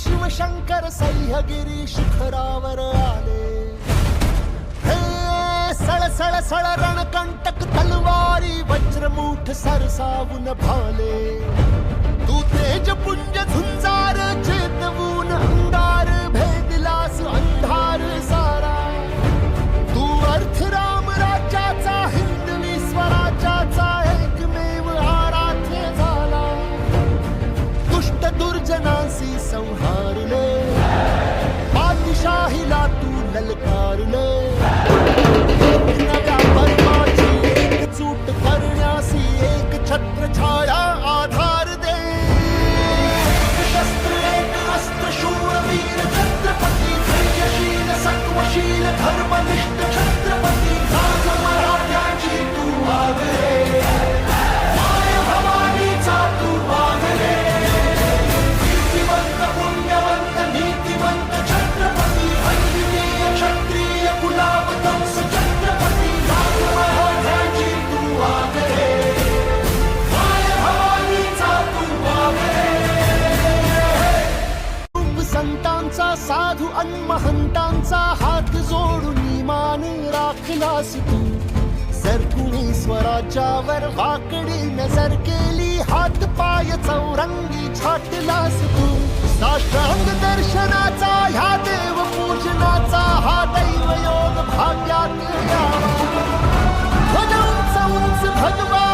शिवशंकर सह्यगिरी शिखरावर आले. हे सळसळ सळ रणकंटक तलवारी वज्रमुठ सरसावून भाले. तू तेजपुंज झुंजार चेतवून अंगार भेदलास अंधार सारा. तू अर्थ राम राज्याचा हिंदवी स्वराज्याचा एकमेव आराध्य झाला. दुष्ट दुर्जनांसी संहारले, पातशाहीला तू ललकारले. नव्या परमाची एकजूट करण्यासी एक छत्रछाया आधार दे. शस्त्र एक अस्त्र शूरवीर छत्रपती धैर्यशील सत्वशील धर्मनिष्ठ छत्रपती. राज मराठ्याची तू वागले, माय भवानीचा तू वागले. कीर्तिवंत पुण्यवंत नीतिवंत छत्रपती अद्वितीय क्षत्रिय कुलावतंस छत्रपती. राज मराठ्याची तू वागले, माय भवानीचा तू वागले. संतांचा साधू अन महंतांचा हात जोडून मान राखलास तू. सरकुणी स्वराज्यावर वाकडी नजर केली, हात पाय चौरंगी छाटलास तू. साष्टांग दर्शनाचा ह्या देव पूजनाचा हा दैव योग भाग्यात यावा. ध्वज उंच उंच भगवा